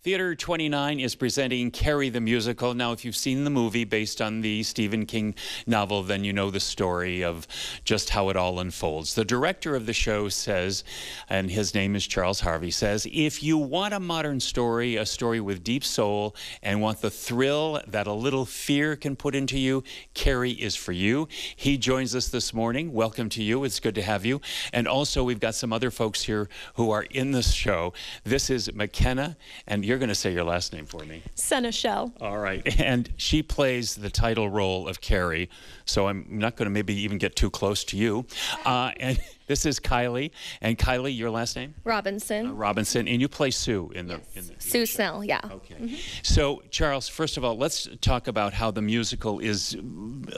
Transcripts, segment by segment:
Theater 29 is presenting Carrie the musical. Now, if you've seen the movie based on the Stephen King novel, then you know the story of just how it all unfolds. The director of the show says, and his name is Charles Harvey, says, if you want a modern story, a story with deep soul, and want the thrill that a little fear can put into you, Carrie is for you. He joins us this morning. Welcome to you. It's good to have you. And also, we've got some other folks here who are in this show. This is McKenna, and you're going to say your last name for me. Seneschal. All right. And she plays the title role of Carrie, so I'm not going to maybe even get too close to you. And this is Kylie. And Kylie, your last name? Robinson. Robinson. And you play Sue in the... Yes. Sue Snell, yeah. Okay. So, Charles, first of all, let's talk about how the musical is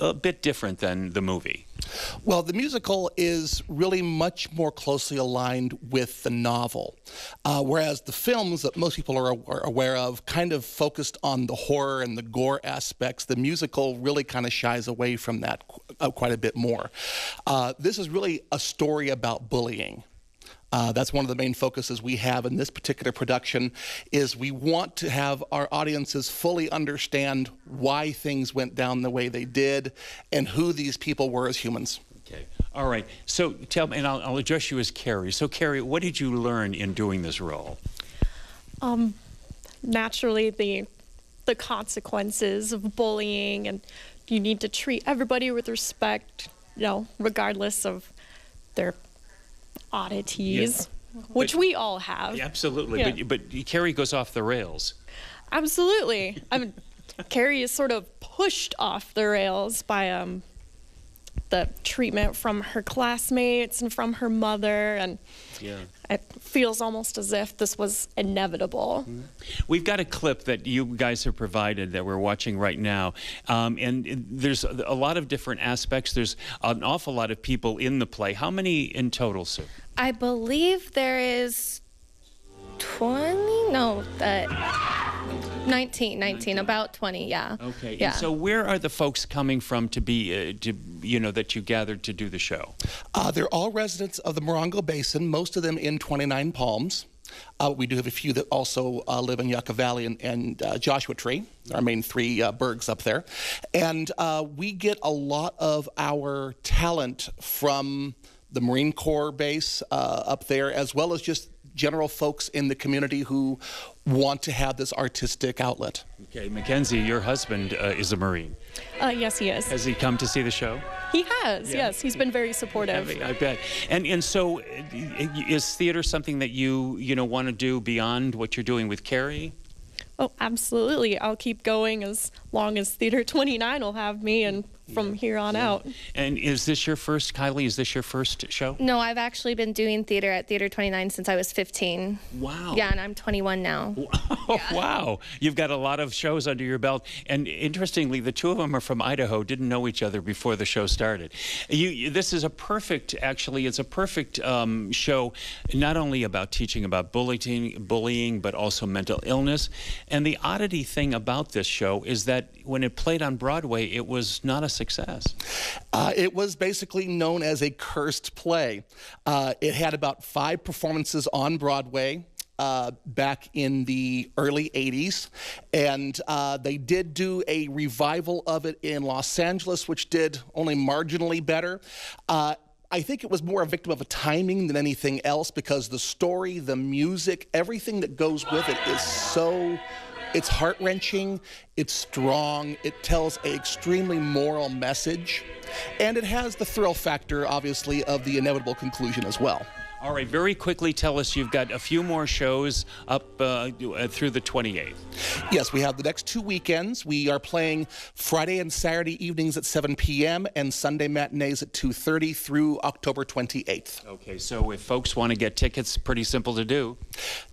a bit different than the movie. Well, the musical is really much more closely aligned with the novel, whereas the films that most people are aware of kind of focused on the horror and the gore aspects. The musical really kind of shies away from that quite a bit more. This is really a story about bullying. That's one of the main focuses we have in this particular production, is we want to have our audiences fully understand why things went down the way they did and who these people were as humans. Okay. All right. So tell me, and I'll address you as Carrie. So Carrie, what did you learn in doing this role? Naturally, the consequences of bullying, and you need to treat everybody with respect, you know, regardless of their oddities, which we all have. Yeah, absolutely. Yeah. But Carrie goes off the rails. Absolutely. I mean, Carrie is sort of pushed off the rails by the treatment from her classmates and from her mother, and it feels almost as if this was inevitable. We've got a clip that you guys have provided that we're watching right now, and there's a lot of different aspects. There's an awful lot of people in the play. How many in total, Sue? I believe there is 19, about 20, yeah. Okay, yeah. And so where are the folks coming from to be, that you gathered to do the show? They're all residents of the Morongo Basin, most of them in 29 Palms. We do have a few that also live in Yucca Valley and Joshua Tree, our main three burgs up there. And we get a lot of our talent from the Marine Corps base up there, as well as just general folks in the community who want to have this artistic outlet. Okay, Mackenzie, your husband is a Marine. Yes, he is. Has he come to see the show? He has, yes. He's been very supportive. I bet. And so is theater something that you want to do beyond what you're doing with Carrie? Oh, absolutely. I'll keep going as long as Theater 29 will have me, and from here on out. And is this your first, Kylie, is this your first show? No, I've actually been doing theater at Theater 29 since I was 15. Wow. Yeah, and I'm 21 now. Oh, yeah. Wow. You've got a lot of shows under your belt. And interestingly, the two of them are from Idaho, didn't know each other before the show started. This is a perfect, actually, it's a perfect show, not only about teaching about bullying, but also mental illness. And the oddity thing about this show is that when it played on Broadway, it was not a success. It was basically known as a cursed play. It had about 5 performances on Broadway back in the early 80s, and they did do a revival of it in Los Angeles, which did only marginally better. I think it was more a victim of a timing than anything else, because the story, the music, everything that goes with it is so... It's heart-wrenching, it's strong, it tells an extremely moral message, and it has the thrill factor, obviously, of the inevitable conclusion as well. All right, very quickly tell us, you've got a few more shows up through the 28th. Yes, we have the next 2 weekends. We are playing Friday and Saturday evenings at 7 p.m. and Sunday matinees at 2:30 through October 28th. Okay, so if folks want to get tickets, pretty simple to do.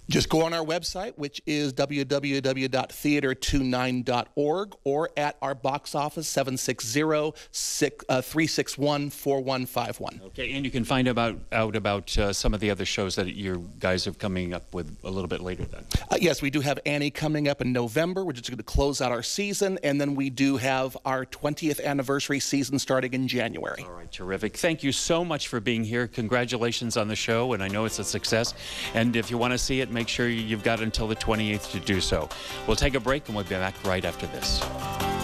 Just go on our website, which is www.theater29.org, or at our box office, 760-361-4151. Okay, and you can find out about some of the other shows that you guys are coming up with a little bit later then. Yes, we do have Annie coming up in November, which is going to close out our season, and then we do have our 20th anniversary season starting in January. All right, terrific. Thank you so much for being here. Congratulations on the show, and I know it's a success. And if you want to see it, make sure you've got until the 28th to do so. We'll take a break and we'll be back right after this.